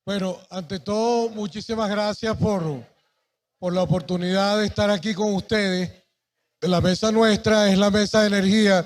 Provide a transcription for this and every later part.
Bueno, ante todo, muchísimas gracias por la oportunidad de estar aquí con ustedes. La mesa nuestra es la mesa de energía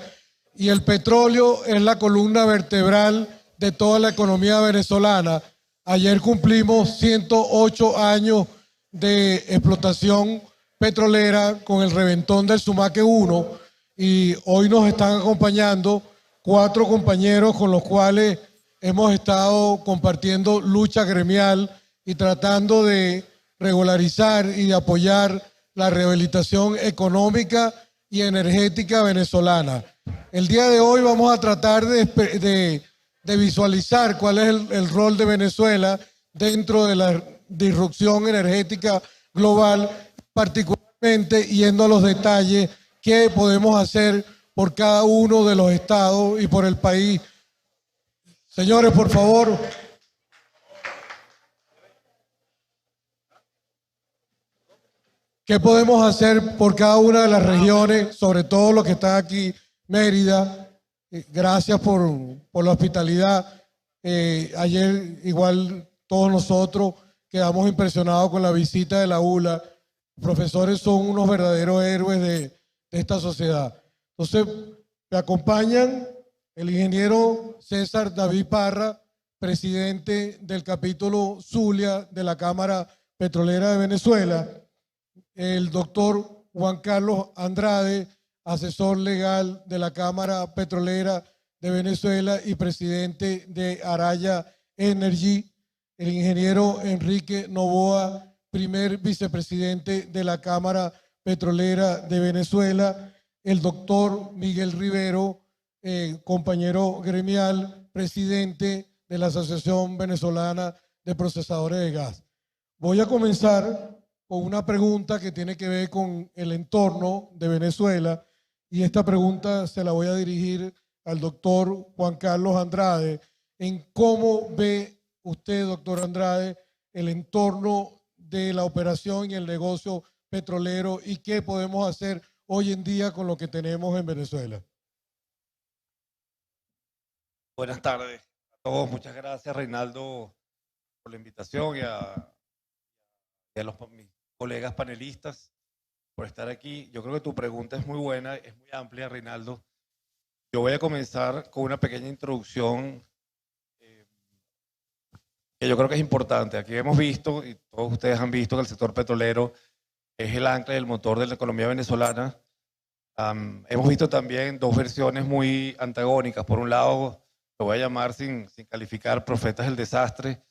y el petróleo es la columna vertebral de toda la economía venezolana. Ayer cumplimos 108 años de explotación petrolera con el reventón del Sumaque 1 y hoy nos están acompañando 4 compañeros con los cuales hemos estado compartiendo lucha gremial y tratando de regularizar y de apoyar la rehabilitación económica y energética venezolana. El día de hoy vamos a tratar de visualizar cuál es el rol de Venezuela dentro de la disrupción energética global, particularmente yendo a los detalles qué podemos hacer por cada uno de los estados y por el país. Señores, por favor. ¿Qué podemos hacer por cada una de las regiones, sobre todo los que están aquí, Mérida? Gracias por la hospitalidad. Ayer igual todos nosotros quedamos impresionados con la visita de la ULA. Los profesores son unos verdaderos héroes de esta sociedad. Entonces, me acompañan el ingeniero César David Parra, presidente del capítulo Zulia de la Cámara Petrolera de Venezuela. El doctor Juan Carlos Andrade, asesor legal de la Cámara Petrolera de Venezuela y presidente de Araya Energy. El ingeniero Enrique Novoa, primer vicepresidente de la Cámara Petrolera de Venezuela. El doctor Miguel Rivero, compañero gremial, presidente de la Asociación Venezolana de Procesadores de Gas. Voy a comenzar con una pregunta que tiene que ver con el entorno de Venezuela y esta pregunta se la voy a dirigir al doctor Juan Carlos Andrade en cómo ve usted, doctor Andrade, el entorno de la operación y el negocio petrolero y qué podemos hacer hoy en día con lo que tenemos en Venezuela. Buenas tardes a todos. Muchas gracias, Reinaldo, por la invitación y a mis colegas panelistas por estar aquí. Yo creo que tu pregunta es muy buena, es muy amplia, Reinaldo. Yo voy a comenzar con una pequeña introducción que yo creo que es importante. Aquí hemos visto, y todos ustedes han visto, que el sector petrolero es el ancla y el motor de la economía venezolana. Hemos visto también dos versiones muy antagónicas. Por un lado, lo voy a llamar sin calificar profetas del desastre,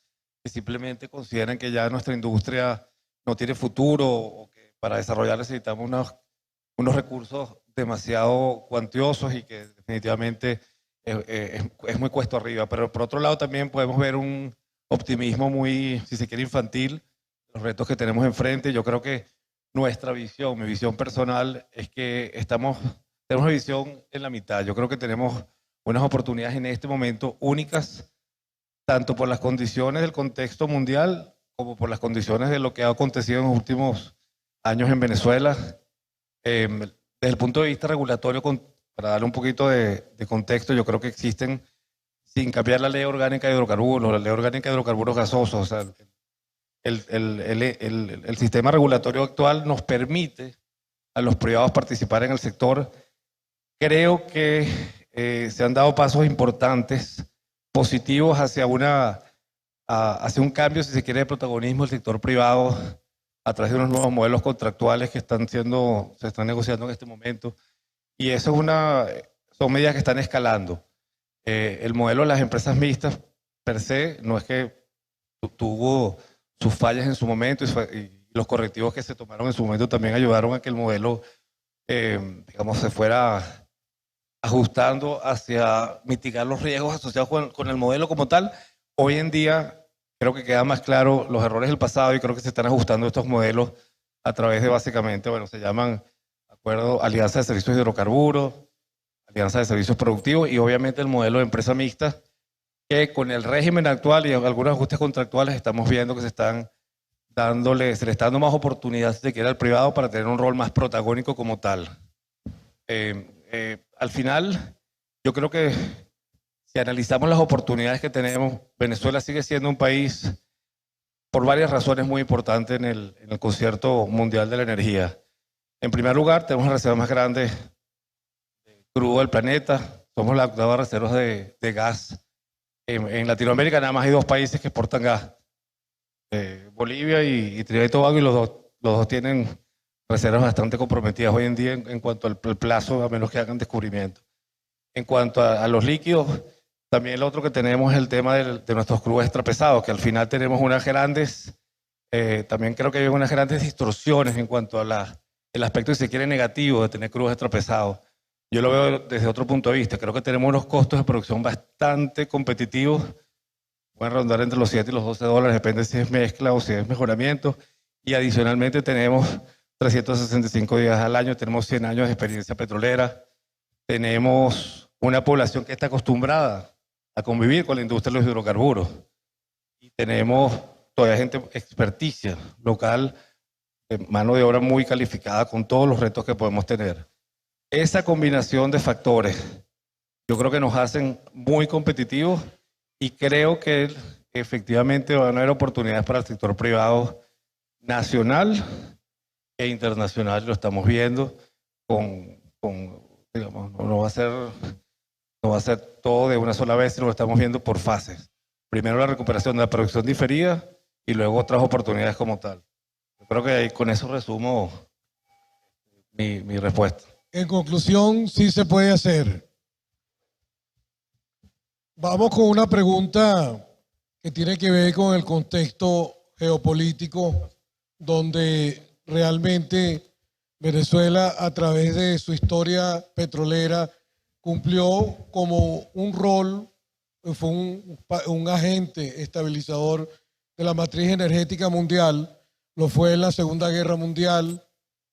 que simplemente consideran que ya nuestra industria no tiene futuro o que para desarrollar necesitamos unos recursos demasiado cuantiosos y que definitivamente es muy cuesta arriba. Pero por otro lado también podemos ver un optimismo muy, si se quiere, infantil, los retos que tenemos enfrente. Yo creo que nuestra visión, mi visión personal, es que tenemos una visión en la mitad. Yo creo que tenemos unas oportunidades en este momento únicas, tanto por las condiciones del contexto mundial como por las condiciones de lo que ha acontecido en los últimos años en Venezuela. Desde el punto de vista regulatorio, para darle un poquito de contexto, yo creo que existen, sin cambiar la ley orgánica de hidrocarburos, la ley orgánica de hidrocarburos gasosos, o sea, el sistema regulatorio actual nos permite a los privados participar en el sector. Creo que se han dado pasos importantes, positivos hacia un cambio, si se quiere, de protagonismo del sector privado a través de unos nuevos modelos contractuales que se están negociando en este momento. Y eso son medidas que están escalando. El modelo de las empresas mixtas, per se, no es que tuvo sus fallas en su momento y los correctivos que se tomaron en su momento también ayudaron a que el modelo, digamos, se fuera ajustando hacia mitigar los riesgos asociados con el modelo como tal. Hoy en día creo que queda más claro los errores del pasado y creo que se están ajustando estos modelos a través de básicamente, bueno, se llaman Alianza de Servicios de Hidrocarburos, Alianza de Servicios Productivos y obviamente el modelo de empresa mixta, que con el régimen actual y algunos ajustes contractuales estamos viendo que se le está dando más oportunidad, si se quiere, al privado para tener un rol más protagónico como tal. Al final, yo creo que si analizamos las oportunidades que tenemos, Venezuela sigue siendo un país por varias razones muy importantes en el concierto mundial de la energía. En primer lugar, tenemos la reserva más grande de crudo del planeta. Somos la octava reserva de gas. En Latinoamérica nada más hay 2 países que exportan gas. Bolivia y Trinidad y Tobago, y los dos tienen reservas bastante comprometidas hoy en día en cuanto al plazo, a menos que hagan descubrimientos. En cuanto a los líquidos, también el otro que tenemos es el tema de nuestros crudos extrapesados, que al final tenemos unas grandes, también creo que hay unas grandes distorsiones en cuanto a el aspecto, si se quiere, negativo de tener crudos extrapesados. Yo lo veo desde otro punto de vista. Creo que tenemos unos costos de producción bastante competitivos. Pueden rondar entre los 7 y los 12 dólares, depende si es mezcla o si es mejoramiento. Y adicionalmente tenemos 365 días al año, tenemos 100 años de experiencia petrolera, tenemos una población que está acostumbrada a convivir con la industria de los hidrocarburos y tenemos todavía gente experticia local, de mano de obra muy calificada con todos los retos que podemos tener. Esa combinación de factores yo creo que nos hacen muy competitivos y creo que efectivamente van a haber oportunidades para el sector privado nacional e internacional. Lo estamos viendo digamos, no va a ser todo de una sola vez, sino lo estamos viendo por fases. Primero la recuperación de la producción diferida y luego otras oportunidades como tal. Yo creo que con eso resumo mi respuesta. En conclusión, sí se puede hacer. Vamos con una pregunta que tiene que ver con el contexto geopolítico, donde realmente Venezuela, a través de su historia petrolera, cumplió como un rol, fue un agente estabilizador de la matriz energética mundial. Lo fue en la Segunda Guerra Mundial,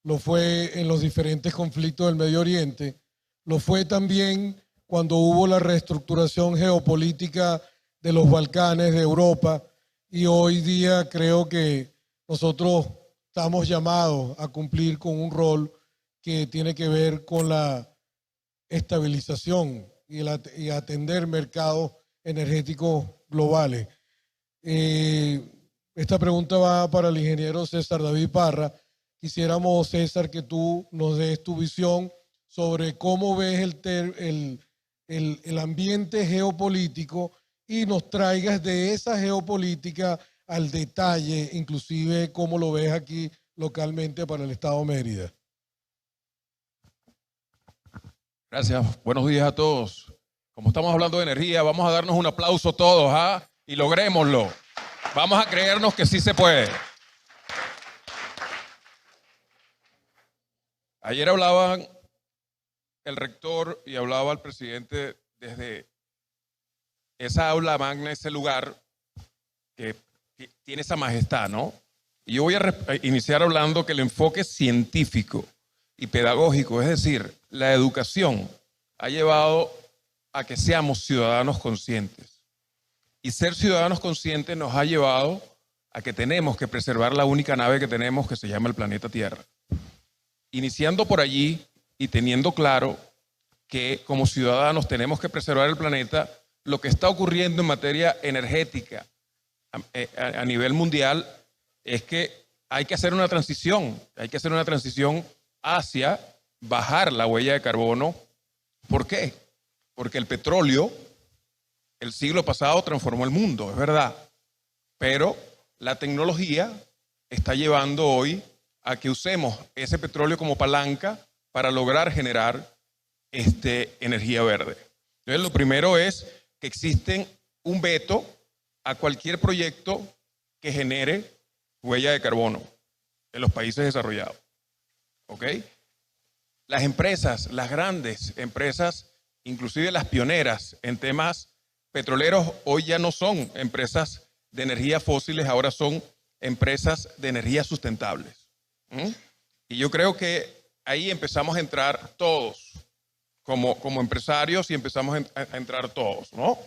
lo fue en los diferentes conflictos del Medio Oriente, lo fue también cuando hubo la reestructuración geopolítica de los Balcanes, de Europa, y hoy día creo que nosotros estamos llamados a cumplir con un rol que tiene que ver con la estabilización y atender mercados energéticos globales. Esta pregunta va para el ingeniero César David Parra. Quisiéramos, César, que tú nos des tu visión sobre cómo ves el ambiente geopolítico y nos traigas de esa geopolítica al detalle, inclusive cómo lo ves aquí localmente para el Estado de Mérida. Gracias. Buenos días a todos. Como estamos hablando de energía, vamos a darnos un aplauso todos, ¿ah? Y logrémoslo. Vamos a creernos que sí se puede. Ayer hablaban el rector y hablaba el presidente desde esa aula magna, ese lugar que tiene esa majestad, ¿no? Y yo voy a iniciar hablando que el enfoque científico y pedagógico, es decir, la educación, ha llevado a que seamos ciudadanos conscientes. Y ser ciudadanos conscientes nos ha llevado a que tenemos que preservar la única nave que tenemos, que se llama el planeta Tierra. Iniciando por allí y teniendo claro que como ciudadanos tenemos que preservar el planeta, lo que está ocurriendo en materia energética a nivel mundial es que hay que hacer una transición, hacia bajar la huella de carbono. ¿Por qué? Porque el petróleo, el siglo pasado transformó el mundo, es verdad, pero la tecnología está llevando hoy a que usemos ese petróleo como palanca para lograr generar energía verde. Entonces, lo primero es que existe un veto a cualquier proyecto que genere huella de carbono en los países desarrollados. ¿Ok? Las empresas, las grandes empresas, inclusive las pioneras en temas petroleros, hoy ya no son empresas de energías fósiles, ahora son empresas de energías sustentables. Y yo creo que ahí empezamos a entrar todos, como empresarios, y empezamos a entrar todos, ¿no?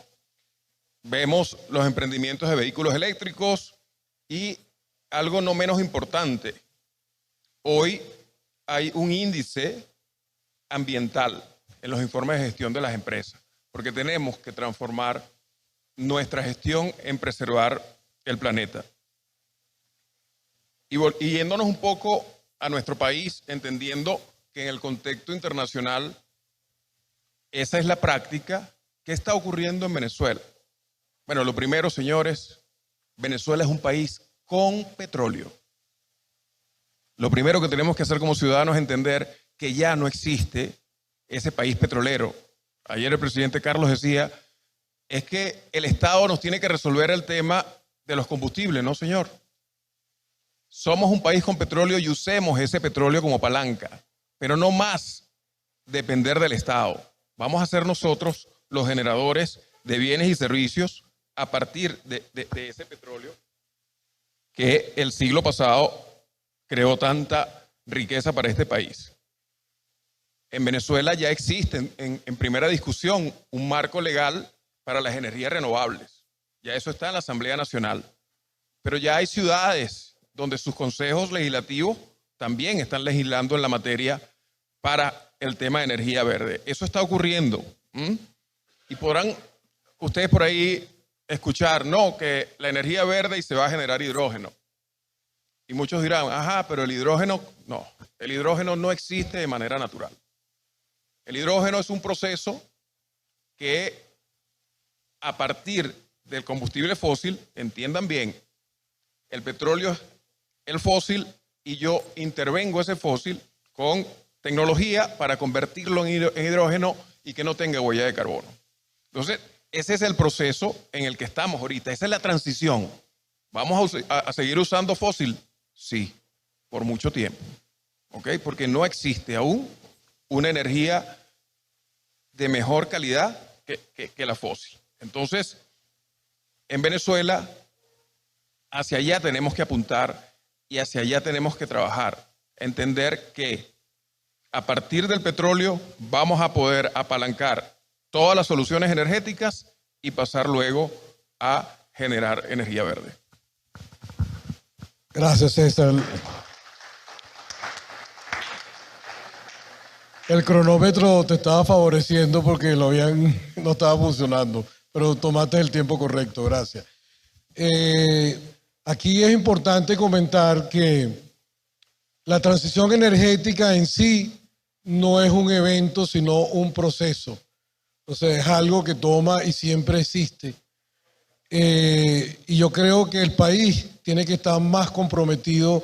Vemos los emprendimientos de vehículos eléctricos y algo no menos importante, hoy hay un índice ambiental en los informes de gestión de las empresas, porque tenemos que transformar nuestra gestión en preservar el planeta. Y yéndonos un poco a nuestro país, entendiendo que en el contexto internacional esa es la práctica. ¿Qué está ocurriendo en Venezuela? Bueno, lo primero, señores, Venezuela es un país con petróleo. Lo primero que tenemos que hacer como ciudadanos es entender que ya no existe ese país petrolero. Ayer el presidente Carlos decía, es que el Estado nos tiene que resolver el tema de los combustibles, ¿no, señor? Somos un país con petróleo y usemos ese petróleo como palanca, pero no más depender del Estado. Vamos a ser nosotros los generadores de bienes y servicios a partir de ese petróleo que el siglo pasado creó tanta riqueza para este país. En Venezuela ya existe en primera discusión un marco legal para las energías renovables. Ya eso está en la Asamblea Nacional. Pero ya hay ciudades donde sus consejos legislativos también están legislando en la materia para el tema de energía verde. Eso está ocurriendo. Y podrán ustedes por ahí escuchar, no, que la energía verde y se va a generar hidrógeno. Y muchos dirán, ajá, pero el hidrógeno no existe de manera natural. El hidrógeno es un proceso que a partir del combustible fósil, entiendan bien, el petróleo es el fósil y yo intervengo ese fósil con tecnología para convertirlo en hidrógeno y que no tenga huella de carbono. Entonces, ese es el proceso en el que estamos ahorita, esa es la transición. ¿Vamos a seguir usando fósil? Sí, por mucho tiempo, ¿ok? Porque no existe aún una energía de mejor calidad que la fósil. Entonces, en Venezuela, hacia allá tenemos que apuntar y hacia allá tenemos que trabajar. Entender que a partir del petróleo vamos a poder apalancar todas las soluciones energéticas y pasar luego a generar energía verde. Gracias, César. El cronómetro te estaba favoreciendo porque no estaba funcionando, pero tomaste el tiempo correcto, gracias. Aquí es importante comentar que la transición energética en sí no es un evento, sino un proceso. O sea, es algo que toma y siempre existe. Y yo creo que el país tiene que estar más comprometido,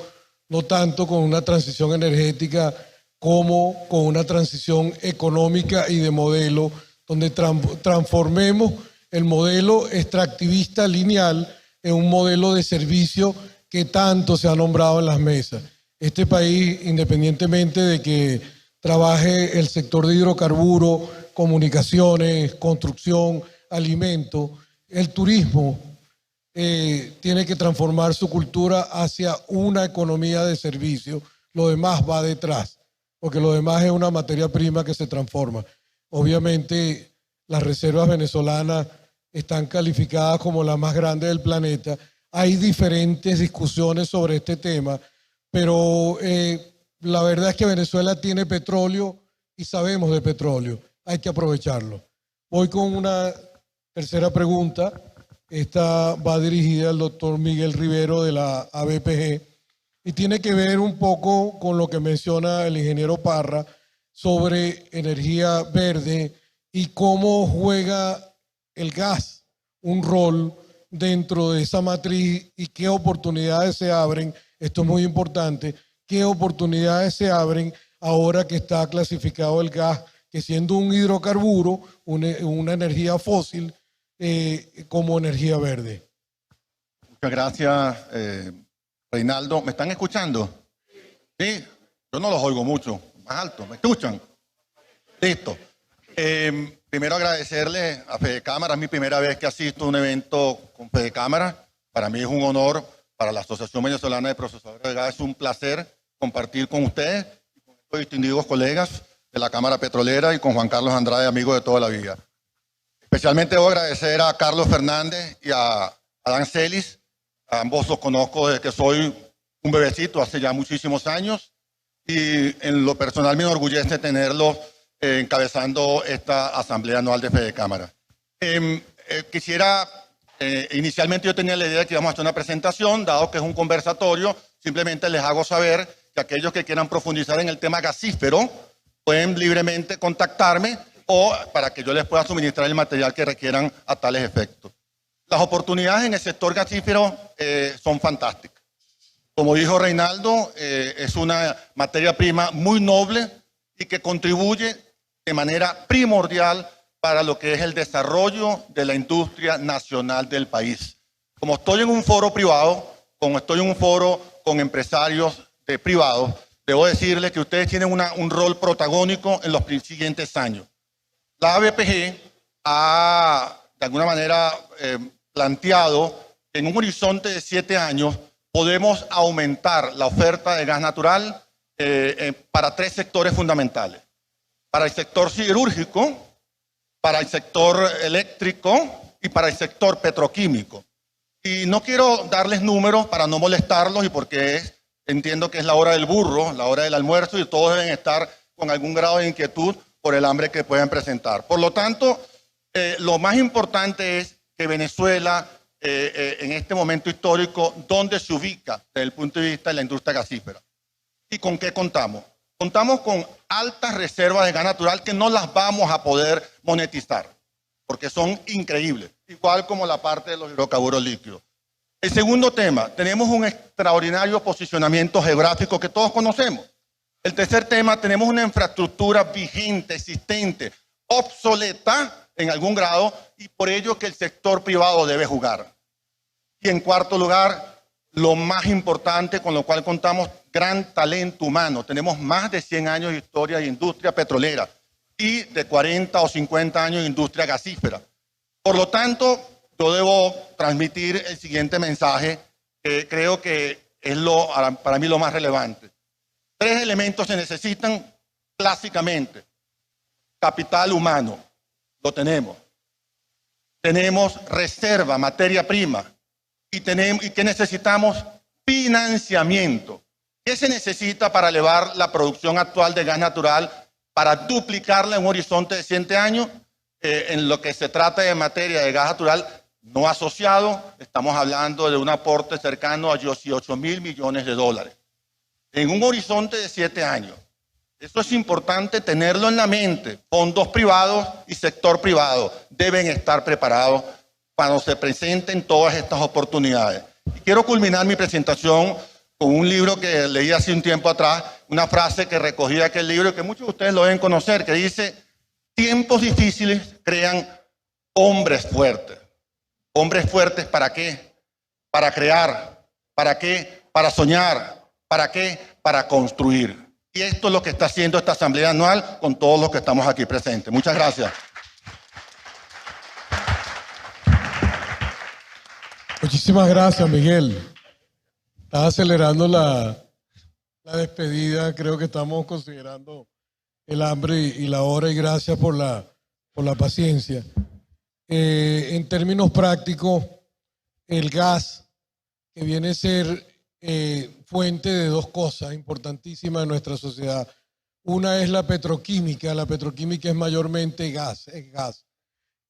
no tanto con una transición energética como con una transición económica y de modelo, donde transformemos el modelo extractivista lineal en un modelo de servicio que tanto se ha nombrado en las mesas. Este país, independientemente de que trabaje el sector de hidrocarburos, comunicaciones, construcción, alimentos, el turismo tiene que transformar su cultura hacia una economía de servicio. Lo demás va detrás, porque lo demás es una materia prima que se transforma. Obviamente, las reservas venezolanas están calificadas como las más grandes del planeta. Hay diferentes discusiones sobre este tema, pero la verdad es que Venezuela tiene petróleo y sabemos de petróleo. Hay que aprovecharlo. Voy con una tercera pregunta. Esta va dirigida al doctor Miguel Rivero de la ABPG y tiene que ver un poco con lo que menciona el ingeniero Parra sobre energía verde y cómo juega el gas un rol dentro de esa matriz y qué oportunidades se abren. Esto es muy importante. ¿Qué oportunidades se abren ahora que está clasificado el gas, que siendo un hidrocarburo, una energía fósil, como energía verde? Muchas gracias, Reinaldo. ¿Me están escuchando? Sí, yo no los oigo mucho, más alto. ¿Me escuchan? Listo. Primero agradecerle a Fedecámara. Es mi primera vez que asisto a un evento con Fedecámara. Para mí es un honor. Para la Asociación Venezolana de Procesadores de Gas es un placer compartir con ustedes y con estos distinguidos colegas de la Cámara Petrolera y con Juan Carlos Andrade, amigo de toda la vida. Especialmente debo agradecer a Carlos Fernández y a Adán Celis. A ambos los conozco desde que soy un bebecito, hace ya muchísimos años. Y en lo personal me enorgullece tenerlos encabezando esta Asamblea Anual de Fedecámara. Inicialmente yo tenía la idea de que íbamos a hacer una presentación, dado que es un conversatorio. Simplemente les hago saber que aquellos que quieran profundizar en el tema gasífero pueden libremente contactarme o para que yo les pueda suministrar el material que requieran a tales efectos. Las oportunidades en el sector gasífero son fantásticas. Como dijo Reinaldo, es una materia prima muy noble y que contribuye de manera primordial para lo que es el desarrollo de la industria nacional del país. Como estoy en un foro privado, como estoy en un foro con empresarios privados, debo decirles que ustedes tienen un rol protagónico en los siguientes años. La ABPG ha, de alguna manera, planteado que en un horizonte de 7 años podemos aumentar la oferta de gas natural para 3 sectores fundamentales. Para el sector siderúrgico, para el sector eléctrico y para el sector petroquímico. Y no quiero darles números para no molestarlos y porque entiendo que es la hora del burro, la hora del almuerzo y todos deben estar con algún grado de inquietud por el hambre que puedan presentar. Por lo tanto, lo más importante es que Venezuela, en este momento histórico, ¿dónde se ubica desde el punto de vista de la industria gasífera? ¿Y con qué contamos? Contamos con altas reservas de gas natural que no las vamos a poder monetizar, porque son increíbles, igual como la parte de los hidrocarburos líquidos. El segundo tema, tenemos un extraordinario posicionamiento geográfico que todos conocemos. El tercer tema, tenemos una infraestructura vigente, existente, obsoleta en algún grado y por ello que el sector privado debe jugar. Y en cuarto lugar, lo más importante con lo cual contamos, gran talento humano. Tenemos más de 100 años de historia de industria petrolera y de 40 o 50 años de industria gasífera. Por lo tanto, yo debo transmitir el siguiente mensaje que creo que es para mí lo más relevante. 3 elementos se necesitan clásicamente. Capital humano, lo tenemos. Tenemos reserva, materia prima. ¿Y qué necesitamos? Financiamiento. ¿Qué se necesita para elevar la producción actual de gas natural, para duplicarla en un horizonte de 100 años? En lo que se trata de materia de gas natural no asociado, estamos hablando de un aporte cercano a 18.000 millones de dólares. En un horizonte de 7 años. Eso es importante tenerlo en la mente. Fondos privados y sector privado deben estar preparados cuando se presenten todas estas oportunidades. Y quiero culminar mi presentación con un libro que leí hace un tiempo atrás, una frase que recogí de aquel libro y que muchos de ustedes lo deben conocer, que dice: tiempos difíciles crean hombres fuertes. ¿Hombres fuertes para qué? Para crear. ¿Para qué? Para soñar. ¿Para qué? Para construir. Y esto es lo que está haciendo esta asamblea anual con todos los que estamos aquí presentes. Muchas gracias. Muchísimas gracias, Miguel. Estás acelerando la despedida. Creo que estamos considerando el hambre y la hora, y gracias por la paciencia. En términos prácticos, el gas, que viene a ser fuente de 2 cosas importantísimas en nuestra sociedad. Una es la petroquímica es mayormente gas,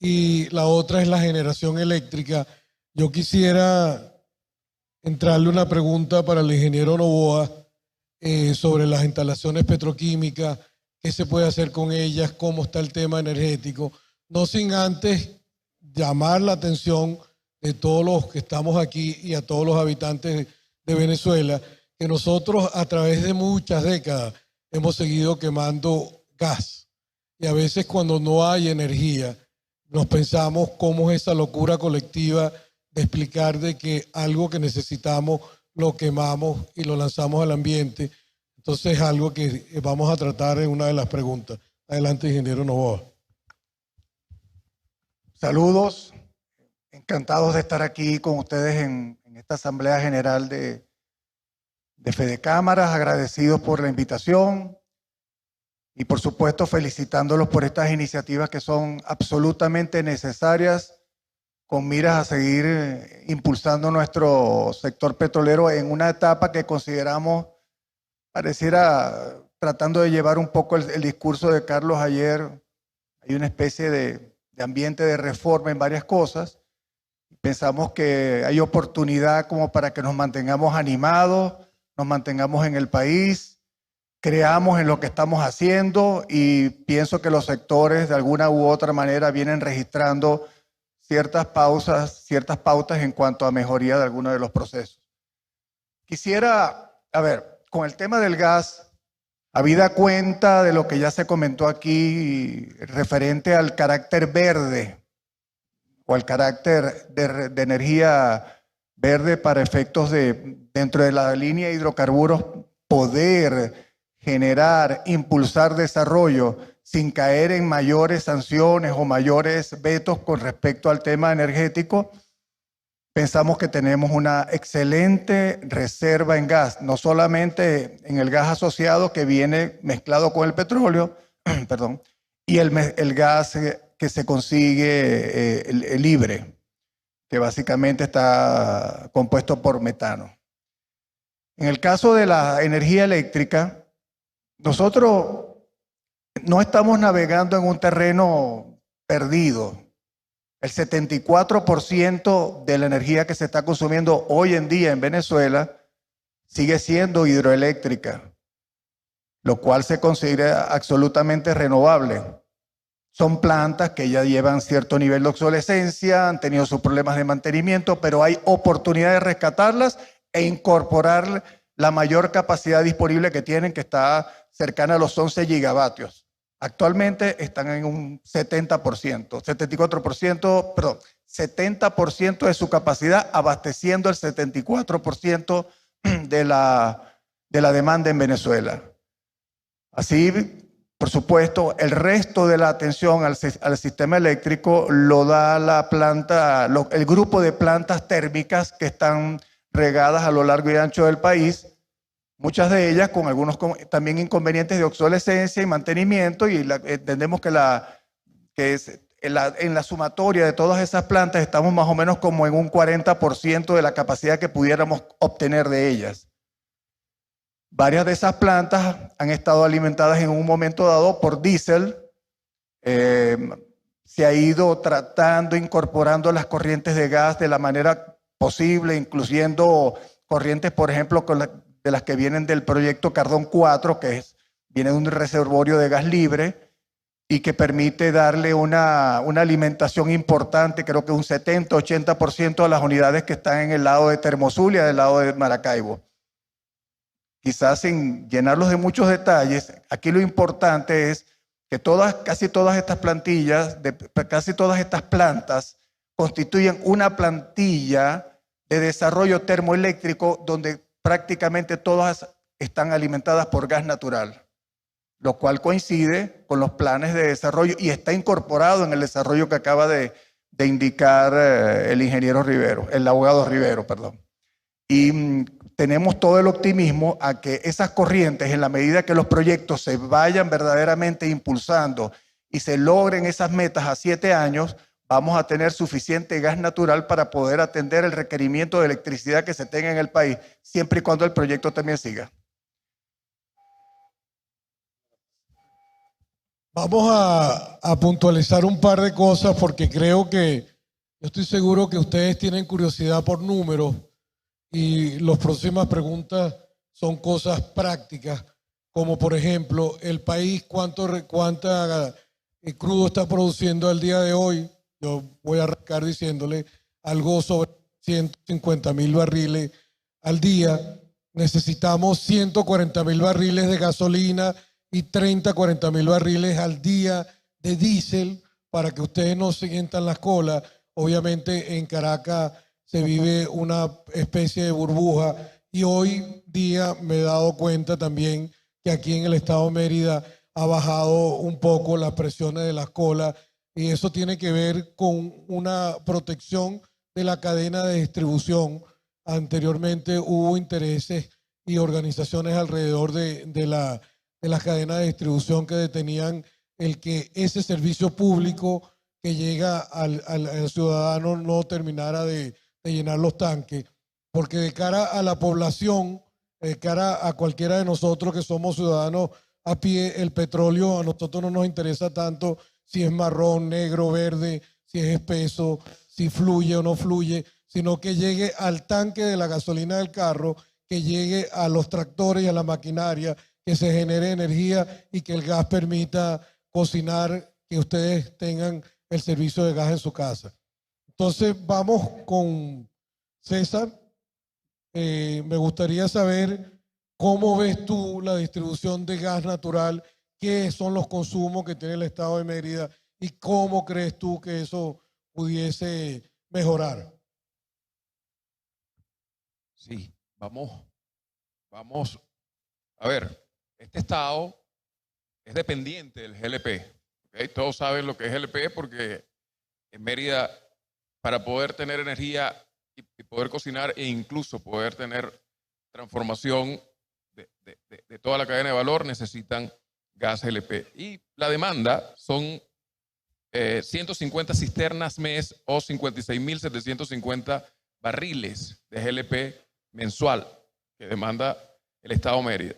y la otra es la generación eléctrica. Yo quisiera entrarle una pregunta para el ingeniero Novoa sobre las instalaciones petroquímicas, qué se puede hacer con ellas, cómo está el tema energético, no sin antes llamar la atención de todos los que estamos aquí y a todos los habitantes de Venezuela, que nosotros a través de muchas décadas hemos seguido quemando gas. Y a veces cuando no hay energía, nos pensamos cómo es esa locura colectiva de explicar de que algo que necesitamos lo quemamos y lo lanzamos al ambiente. Entonces es algo que vamos a tratar en una de las preguntas. Adelante, ingeniero Novoa. Saludos, encantados de estar aquí con ustedes en esta Asamblea General de Fedecámaras, agradecidos por la invitación y por supuesto felicitándolos por estas iniciativas que son absolutamente necesarias con miras a seguir impulsando nuestro sector petrolero en una etapa que consideramos pareciera, tratando de llevar un poco el discurso de Carlos ayer, hay una especie de ambiente de reforma en varias cosas. Pensamos que hay oportunidad como para que nos mantengamos animados, nos mantengamos en el país, creamos en lo que estamos haciendo y pienso que los sectores de alguna u otra manera vienen registrando ciertas pautas en cuanto a mejoría de algunos de los procesos. Quisiera, con el tema del gas, habida cuenta de lo que ya se comentó aquí referente al carácter verde o al carácter de energía verde para efectos de, dentro de la línea de hidrocarburos, poder generar, impulsar desarrollo sin caer en mayores sanciones o mayores vetos con respecto al tema energético, pensamos que tenemos una excelente reserva en gas, no solamente en el gas asociado que viene mezclado con el petróleo, perdón, y el gas que se consigue el libre, que básicamente está compuesto por metano. En el caso de la energía eléctrica, nosotros no estamos navegando en un terreno perdido. El 74% de la energía que se está consumiendo hoy en día en Venezuela sigue siendo hidroeléctrica, lo cual se considera absolutamente renovable. Son plantas que ya llevan cierto nivel de obsolescencia, han tenido sus problemas de mantenimiento, pero hay oportunidad de rescatarlas e incorporar la mayor capacidad disponible que tienen, que está cercana a los 11 gigavatios. Actualmente están en un 70% de su capacidad, abasteciendo el 74% de la demanda en Venezuela. Así, por supuesto, el resto de la atención al sistema eléctrico lo da la planta, el grupo de plantas térmicas que están regadas a lo largo y ancho del país, muchas de ellas con algunos también inconvenientes de obsolescencia y mantenimiento, y entendemos que en la sumatoria de todas esas plantas estamos más o menos como en un 40% de la capacidad que pudiéramos obtener de ellas. Varias de esas plantas han estado alimentadas en un momento dado por diésel. Se ha ido tratando, incorporando las corrientes de gas de la manera posible, incluyendo corrientes, por ejemplo, de las que vienen del proyecto Cardón 4, viene de un reservorio de gas libre y que permite darle una alimentación importante, creo que un 70-80% a las unidades que están en el lado de Termozulia, del lado de Maracaibo. Quizás sin llenarlos de muchos detalles, aquí lo importante es que casi todas estas plantas constituyen una plantilla de desarrollo termoeléctrico donde prácticamente todas están alimentadas por gas natural, lo cual coincide con los planes de desarrollo y está incorporado en el desarrollo que acaba de indicar el abogado Rivero, perdón. Y tenemos todo el optimismo a que esas corrientes, en la medida que los proyectos se vayan verdaderamente impulsando y se logren esas metas a 7 años, vamos a tener suficiente gas natural para poder atender el requerimiento de electricidad que se tenga en el país, siempre y cuando el proyecto también siga. Vamos a puntualizar un par de cosas porque yo estoy seguro que ustedes tienen curiosidad por números y las próximas preguntas son cosas prácticas, como por ejemplo, el país cuánta crudo está produciendo al día de hoy. Yo voy a arrancar diciéndole algo sobre 150,000 barriles al día. Necesitamos 140,000 barriles de gasolina y 40,000 barriles al día de diésel para que ustedes no se sientan las colas. Obviamente en Caracas se vive una especie de burbuja y hoy día me he dado cuenta también que aquí en el estado de Mérida ha bajado un poco las presiones de las colas y eso tiene que ver con una protección de la cadena de distribución. Anteriormente hubo intereses y organizaciones alrededor de las cadenas de distribución que detenían el que ese servicio público que llega al ciudadano no terminara de llenar los tanques, porque de cara a la población, de cara a cualquiera de nosotros que somos ciudadanos a pie, el petróleo a nosotros no nos interesa tanto si es marrón, negro, verde, si es espeso, si fluye o no fluye, sino que llegue al tanque de la gasolina del carro, que que llegue a los tractores y a la maquinaria, que se genere energía y que el gas permita cocinar, que ustedes tengan el servicio de gas en su casa. Entonces vamos con César. Me gustaría saber cómo ves tú la distribución de gas natural, qué son los consumos que tiene el estado de Mérida y cómo crees tú que eso pudiese mejorar. Sí, vamos. A ver, este estado es dependiente del GLP. ¿Okay? Todos saben lo que es GLP porque en Mérida, para poder tener energía y poder cocinar e incluso poder tener transformación de toda la cadena de valor, necesitan gas GLP. Y la demanda son 150 cisternas mes o 56.750 barriles de GLP mensual que demanda el Estado Mérida.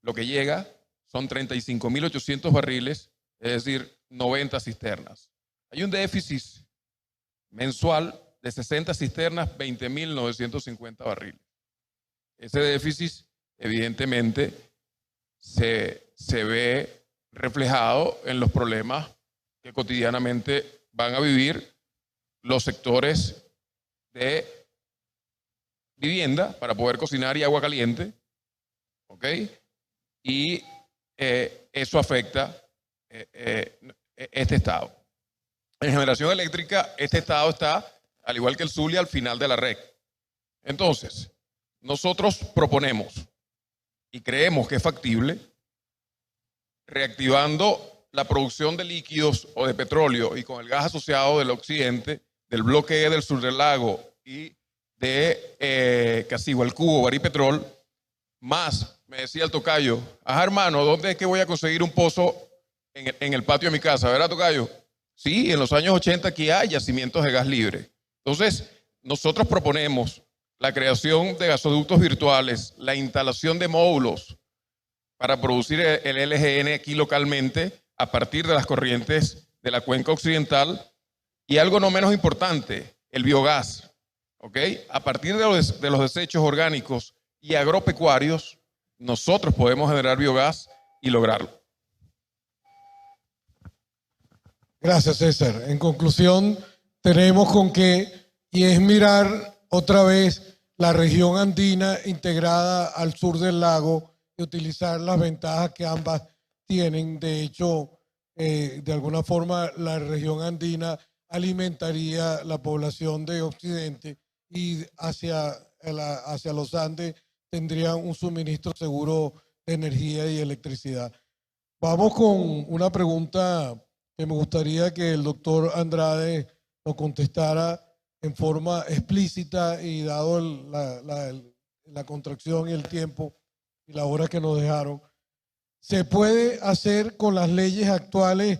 Lo que llega son 35.800 barriles, es decir, 90 cisternas. Hay un déficit mensual de 60 cisternas, 20.950 barriles. Ese déficit, evidentemente, se ve reflejado en los problemas que cotidianamente van a vivir los sectores de vivienda para poder cocinar y agua caliente, ¿ok? Y eso afecta este estado. En generación eléctrica, este estado está, al igual que el Zulia, al final de la red. Entonces, nosotros proponemos y creemos que es factible, reactivando la producción de líquidos o de petróleo y con el gas asociado del occidente, del bloque E del sur del lago y de Casigua, el Cubo, Baripetrol, más, me decía el tocayo, ajá hermano, ¿dónde es que voy a conseguir un pozo en el patio de mi casa? ¿Verdad, tocayo? Sí, en los años 80 aquí hay yacimientos de gas libre. Entonces, nosotros proponemos la creación de gasoductos virtuales, la instalación de módulos para producir el LGN aquí localmente a partir de las corrientes de la cuenca occidental y algo no menos importante, el biogás. ¿Ok? A partir de los desechos orgánicos y agropecuarios, nosotros podemos generar biogás y lograrlo. Gracias, César. En conclusión, tenemos con qué, y es mirar otra vez la región andina integrada al sur del lago y utilizar las ventajas que ambas tienen. De hecho, de alguna forma, la región andina alimentaría la población de Occidente y hacia los Andes tendrían un suministro seguro de energía y electricidad. Vamos con una pregunta que me gustaría que el doctor Andrade nos contestara en forma explícita y dado la contracción y el tiempo y la hora que nos dejaron. ¿Se puede hacer con las leyes actuales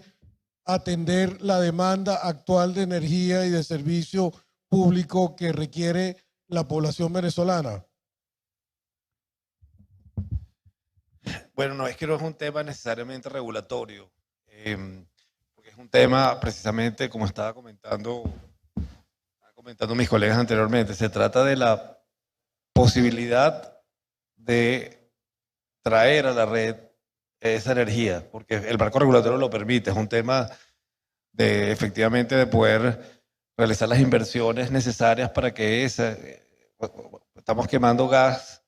atender la demanda actual de energía y de servicio público que requiere la población venezolana? Bueno, no es que no es un tema necesariamente regulatorio, porque es un tema precisamente, como estaba comentando mis colegas anteriormente, se trata de la posibilidad de traer a la red esa energía, porque el marco regulatorio lo permite, es un tema de efectivamente de poder realizar las inversiones necesarias para que estamos quemando gas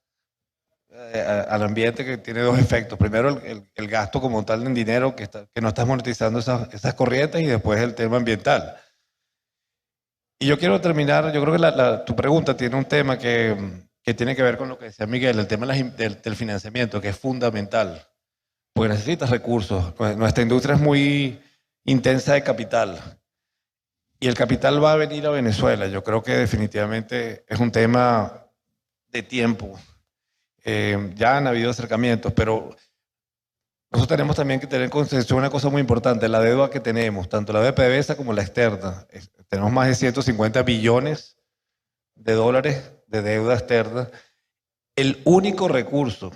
al ambiente que tiene dos efectos. Primero, el gasto como tal en dinero que no estás monetizando esas corrientes y después el tema ambiental. Y yo quiero terminar, yo creo que tu pregunta tiene un tema que tiene que ver con lo que decía Miguel, el tema del financiamiento, que es fundamental, porque necesitas recursos. Nuestra industria es muy intensa de capital y el capital va a venir a Venezuela. Yo creo que definitivamente es un tema de tiempo. Ya han habido acercamientos, pero nosotros tenemos también que tener en consideración una cosa muy importante, la deuda que tenemos, tanto la de PDVSA como la externa. Tenemos más de 150 billones de dólares de deuda externa. El único recurso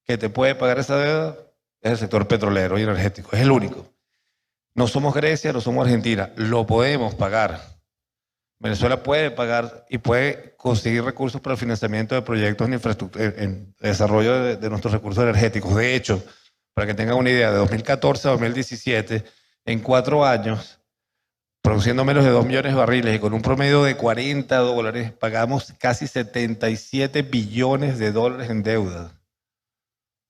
que te puede pagar esa deuda es el sector petrolero y energético, es el único. No somos Grecia, no somos Argentina, lo podemos pagar. Venezuela puede pagar y puede conseguir recursos para el financiamiento de proyectos en infraestructura, en desarrollo de nuestros recursos energéticos. De hecho, para que tengan una idea, de 2014 a 2017, en 4 años, produciendo menos de 2 millones de barriles y con un promedio de $40, pagamos casi 77 billones de dólares en deuda.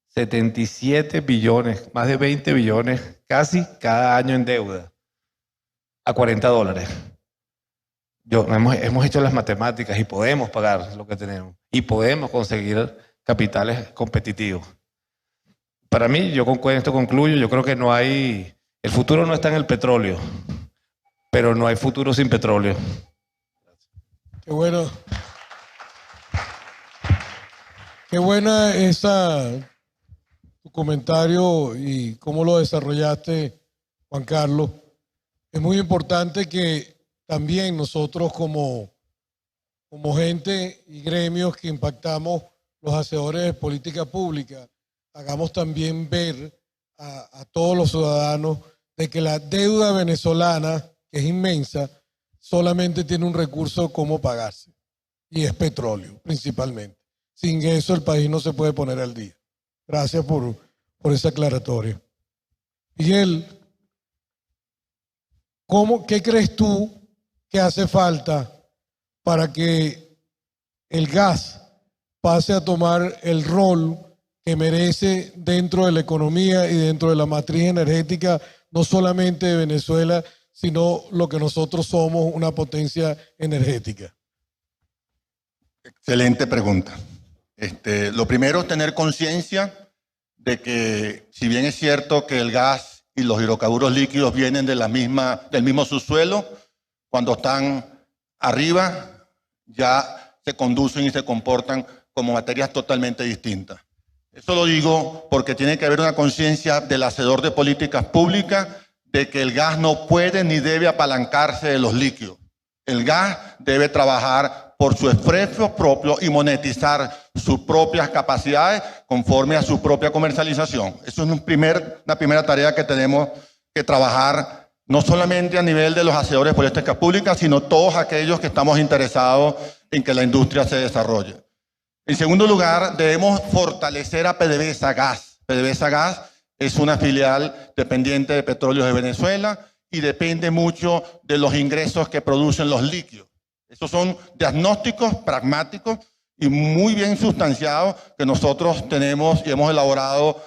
77 billones, más de 20 billones, casi cada año en deuda, a $40. Hemos hecho las matemáticas y podemos pagar lo que tenemos y podemos conseguir capitales competitivos. Para mí, yo con esto concluyo, yo creo que no hay, el futuro no está en el petróleo, pero no hay futuro sin petróleo. Qué bueno. Qué buena tu comentario y cómo lo desarrollaste, Juan Carlos. Es muy importante que también nosotros como gente y gremios que impactamos los hacedores de política pública, hagamos también ver a todos los ciudadanos de que la deuda venezolana, que es inmensa, solamente tiene un recurso como pagarse, y es petróleo, principalmente. Sin eso el país no se puede poner al día. Gracias por esa aclaratoria. Miguel, ¿qué crees tú que hace falta para que el gas pase a tomar el rol que merece dentro de la economía y dentro de la matriz energética, no solamente de Venezuela, sino lo que nosotros somos, una potencia energética? Excelente pregunta. Lo primero es tener conciencia de que, si bien es cierto que el gas y los hidrocarburos líquidos vienen del mismo subsuelo, cuando están arriba ya se conducen y se comportan como materias totalmente distintas. Eso lo digo porque tiene que haber una conciencia del hacedor de políticas públicas de que el gas no puede ni debe apalancarse de los líquidos. El gas debe trabajar por su esfuerzo propio y monetizar sus propias capacidades conforme a su propia comercialización. Eso es una primera tarea que tenemos que trabajar, no solamente a nivel de los hacedores de políticas públicas, sino todos aquellos que estamos interesados en que la industria se desarrolle. En segundo lugar, debemos fortalecer a PDVSA Gas. PDVSA Gas es una filial dependiente de Petróleos de Venezuela y depende mucho de los ingresos que producen los líquidos. Esos son diagnósticos pragmáticos y muy bien sustanciados que nosotros tenemos y hemos elaborado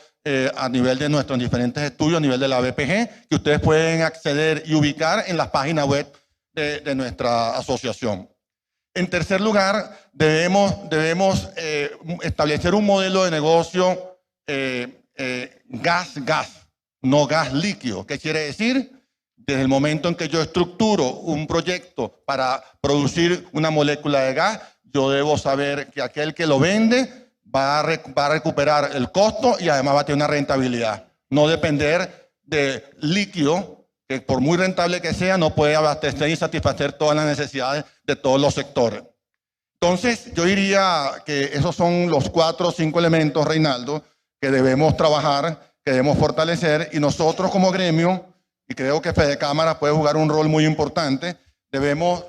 a nivel de nuestros diferentes estudios, a nivel de la BPG, que ustedes pueden acceder y ubicar en las páginas web de nuestra asociación. En tercer lugar, debemos establecer un modelo de negocio gas, no gas líquido. ¿Qué quiere decir? Desde el momento en que yo estructuro un proyecto para producir una molécula de gas, yo debo saber que aquel que lo vende va a recuperar el costo y además va a tener una rentabilidad. No depender de líquido, que por muy rentable que sea, no puede abastecer y satisfacer todas las necesidades de todos los sectores. Entonces, yo diría que esos son los 4 o 5 elementos, Reinaldo, que debemos trabajar, que debemos fortalecer, y nosotros como gremio, y creo que Fedecámara puede jugar un rol muy importante, debemos,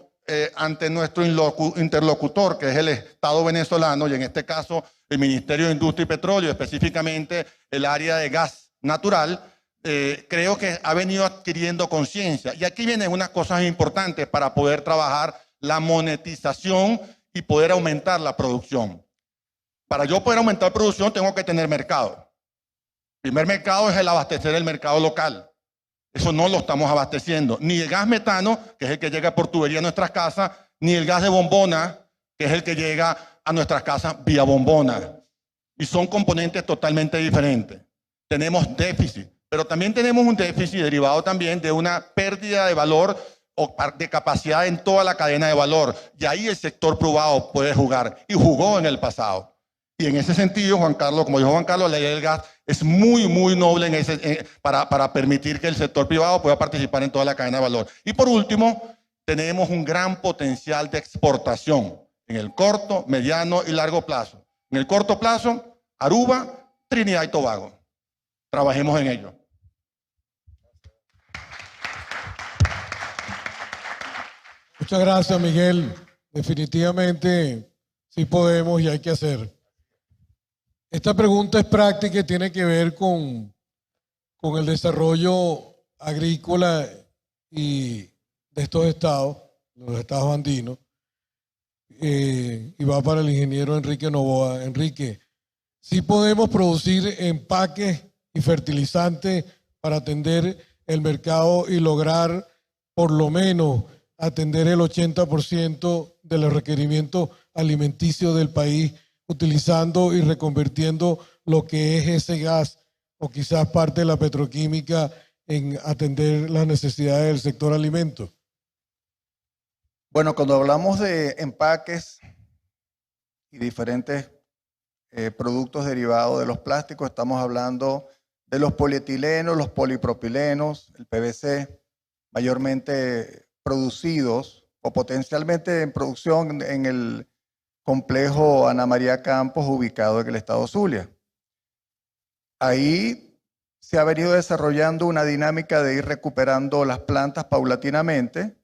ante nuestro interlocutor, que es el Estado venezolano, y en este caso el Ministerio de Industria y Petróleo, específicamente el área de gas natural, creo que ha venido adquiriendo conciencia. Y aquí vienen unas cosas importantes para poder trabajar la monetización y poder aumentar la producción. Para yo poder aumentar producción tengo que tener mercado. El primer mercado es el abastecer el mercado local. Eso no lo estamos abasteciendo. Ni el gas metano, que es el que llega por tubería a nuestras casas, ni el gas de bombona, que es el que llega a nuestras casas vía bombona. Y son componentes totalmente diferentes. Tenemos déficit, pero también tenemos un déficit derivado también de una pérdida de valor o de capacidad en toda la cadena de valor. Y ahí el sector privado puede jugar, y jugó en el pasado. Y en ese sentido, Juan Carlos, como dijo Juan Carlos, la ley del gas es muy, muy noble para permitir que el sector privado pueda participar en toda la cadena de valor. Y por último, tenemos un gran potencial de exportación en el corto, mediano y largo plazo. En el corto plazo, Aruba, Trinidad y Tobago. Trabajemos en ello. Muchas gracias, Miguel. Definitivamente sí podemos y hay que hacer. Esta pregunta es práctica y tiene que ver con el desarrollo agrícola y de estos estados, los estados andinos, y va para el ingeniero Enrique Novoa. Enrique, sí podemos producir empaques y fertilizantes para atender el mercado y lograr por lo menos atender el 80% de los requerimientos alimenticios del país, utilizando y reconvirtiendo lo que es ese gas o quizás parte de la petroquímica en atender las necesidades del sector alimentos. Bueno, cuando hablamos de empaques y diferentes productos derivados de los plásticos, estamos hablando de los polietilenos, los polipropilenos, el PVC, mayormente producidos o potencialmente en producción en el complejo Ana María Campos, ubicado en el estado Zulia. Ahí se ha venido desarrollando una dinámica de ir recuperando las plantas paulatinamente.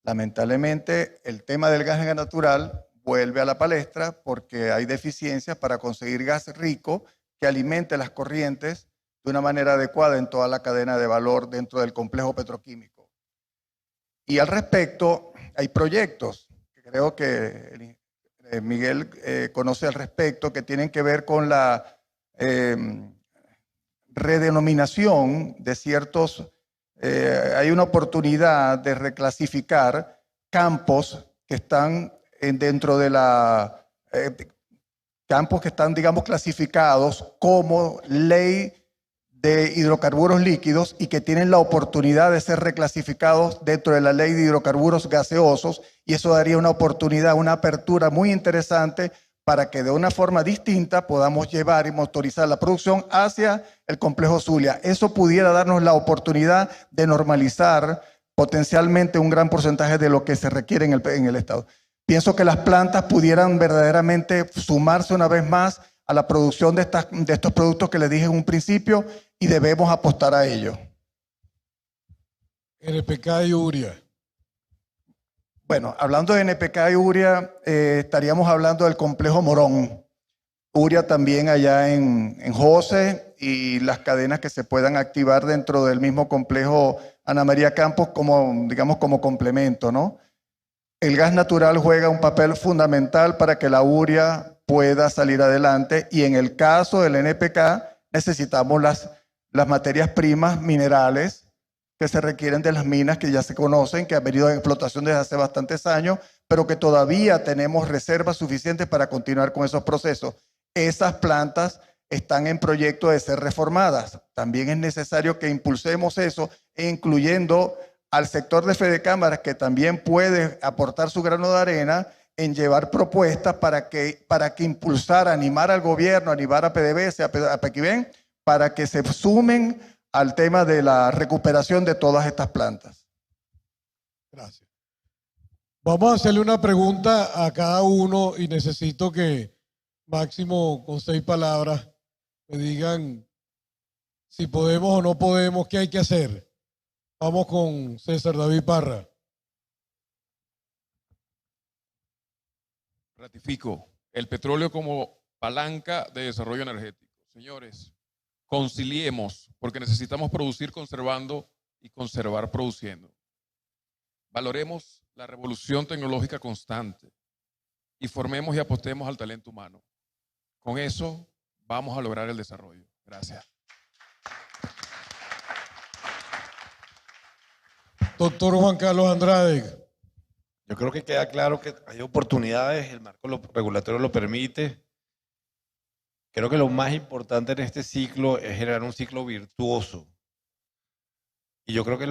Lamentablemente, el tema del gas natural vuelve a la palestra porque hay deficiencias para conseguir gas rico que alimente las corrientes de una manera adecuada en toda la cadena de valor dentro del complejo petroquímico. Y al respecto, hay proyectos que creo que Miguel conoce al respecto, que tienen que ver con la redenominación de ciertos, hay una oportunidad de reclasificar campos que están dentro de la, campos que están, digamos, clasificados como ley de hidrocarburos líquidos y que tienen la oportunidad de ser reclasificados dentro de la ley de hidrocarburos gaseosos, y eso daría una oportunidad, una apertura muy interesante para que de una forma distinta podamos llevar y motorizar la producción hacia el complejo Zulia. Eso pudiera darnos la oportunidad de normalizar potencialmente un gran porcentaje de lo que se requiere en el estado. Pienso que las plantas pudieran verdaderamente sumarse una vez más a la producción de estos productos que les dije en un principio, y debemos apostar a ello. NPK y urea. Bueno, hablando de NPK y urea, estaríamos hablando del complejo Morón. Urea también allá en José, y las cadenas que se puedan activar dentro del mismo complejo Ana María Campos como, digamos, como complemento, ¿no? El gas natural juega un papel fundamental para que la urea pueda salir adelante, y en el caso del NPK necesitamos las materias primas minerales que se requieren de las minas que ya se conocen, que han venido en explotación desde hace bastantes años, pero que todavía tenemos reservas suficientes para continuar con esos procesos. Esas plantas están en proyecto de ser reformadas. También es necesario que impulsemos eso, incluyendo al sector de Fedecámaras, que también puede aportar su grano de arena en llevar propuestas para que impulsar, animar al gobierno, animar a PDVSA, a Pequiven, para que se sumen al tema de la recuperación de todas estas plantas. Gracias. Vamos a hacerle una pregunta a cada uno y necesito que máximo con 6 palabras me digan si podemos o no podemos, qué hay que hacer. Vamos con César David Parra. Ratifico el petróleo como palanca de desarrollo energético. Señores, conciliemos, porque necesitamos producir conservando y conservar produciendo. Valoremos la revolución tecnológica constante y formemos y apostemos al talento humano. Con eso vamos a lograr el desarrollo. Gracias. Doctor Juan Carlos Andrade. Yo creo que queda claro que hay oportunidades, el marco regulatorio lo permite. Creo que lo más importante en este ciclo es generar un ciclo virtuoso. Y yo creo que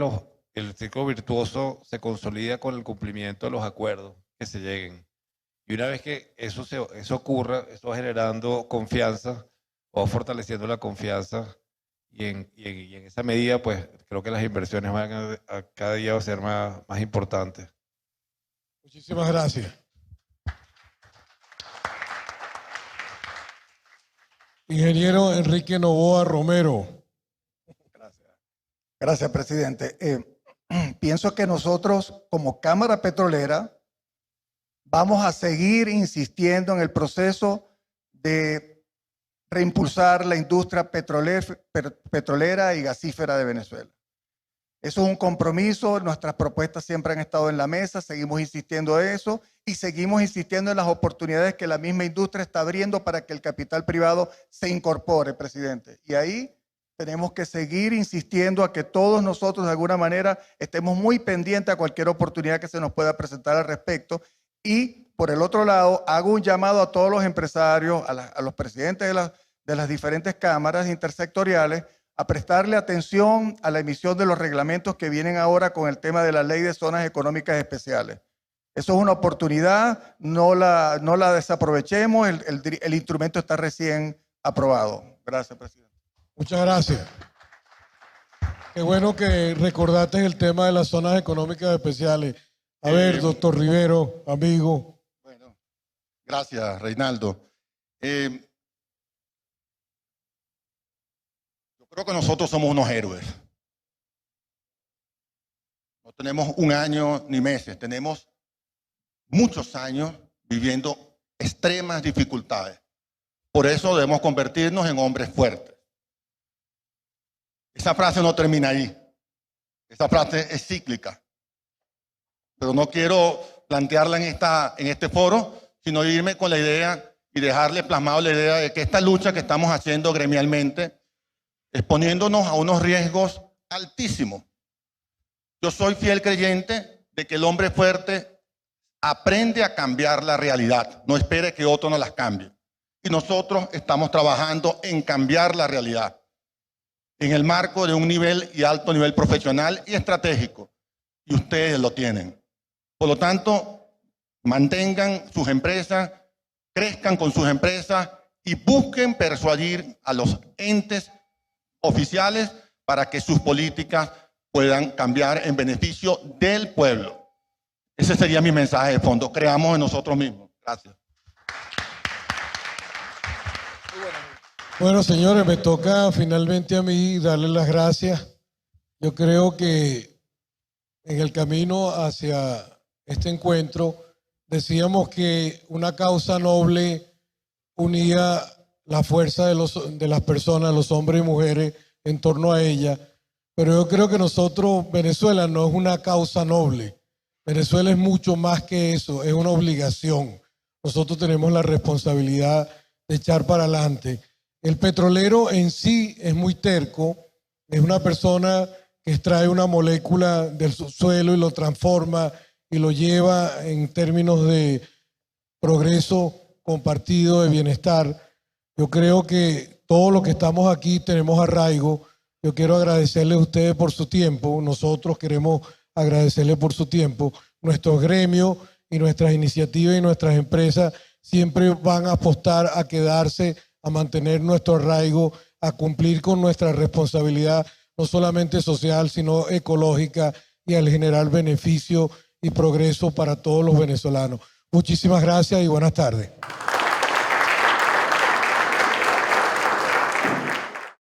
el ciclo virtuoso se consolida con el cumplimiento de los acuerdos que se lleguen. Y una vez que eso ocurra, eso va generando confianza, o fortaleciendo la confianza, y en esa medida, pues creo que las inversiones van a cada día a ser más importantes. Muchísimas gracias. Ingeniero Enrique Novoa Romero. Gracias, presidente. pienso que nosotros como Cámara Petrolera vamos a seguir insistiendo en el proceso de reimpulsar la industria petrolera y gasífera de Venezuela. Eso es un compromiso, nuestras propuestas siempre han estado en la mesa, seguimos insistiendo en eso y seguimos insistiendo en las oportunidades que la misma industria está abriendo para que el capital privado se incorpore, presidente. Y ahí tenemos que seguir insistiendo a que todos nosotros de alguna manera estemos muy pendientes a cualquier oportunidad que se nos pueda presentar al respecto. Y por el otro lado, hago un llamado a todos los empresarios, a los presidentes de las diferentes cámaras intersectoriales, a prestarle atención a la emisión de los reglamentos que vienen ahora con el tema de la Ley de Zonas Económicas Especiales. Eso es una oportunidad, no la desaprovechemos, el instrumento está recién aprobado. Gracias, presidente. Muchas gracias. Qué bueno que recordaste el tema de las zonas económicas especiales. A ver, doctor Rivero, amigo. Bueno, gracias, Reinaldo. Creo que nosotros somos unos héroes. No tenemos un año ni meses, tenemos muchos años viviendo extremas dificultades. Por eso debemos convertirnos en hombres fuertes. Esa frase no termina ahí. Esa frase es cíclica. Pero no quiero plantearla en este foro, sino irme con la idea y dejarle plasmado la idea de que esta lucha que estamos haciendo gremialmente, exponiéndonos a unos riesgos altísimos. Yo soy fiel creyente de que el hombre fuerte aprende a cambiar la realidad, no espere que otro nos las cambie. Y nosotros estamos trabajando en cambiar la realidad, en el marco de un nivel y alto nivel profesional y estratégico. Y ustedes lo tienen. Por lo tanto, mantengan sus empresas, crezcan con sus empresas y busquen persuadir a los entes oficiales para que sus políticas puedan cambiar en beneficio del pueblo. Ese sería mi mensaje de fondo. Creamos en nosotros mismos. Gracias. Bueno, señores, me toca finalmente a mí darles las gracias. Yo creo que en el camino hacia este encuentro decíamos que una causa noble unía la fuerza de las personas, los hombres y mujeres en torno a ella. Pero yo creo que nosotros, Venezuela no es una causa noble. Venezuela es mucho más que eso, es una obligación. Nosotros tenemos la responsabilidad de echar para adelante. El petrolero en sí es muy terco, es una persona que extrae una molécula del subsuelo y lo transforma y lo lleva en términos de progreso compartido, de bienestar. Yo creo que todos los que estamos aquí tenemos arraigo. Yo quiero agradecerles a ustedes por su tiempo. Nosotros queremos agradecerles por su tiempo. Nuestros gremios y nuestras iniciativas y nuestras empresas siempre van a apostar a quedarse, a mantener nuestro arraigo, a cumplir con nuestra responsabilidad, no solamente social, sino ecológica y al generar beneficio y progreso para todos los venezolanos. Muchísimas gracias y buenas tardes.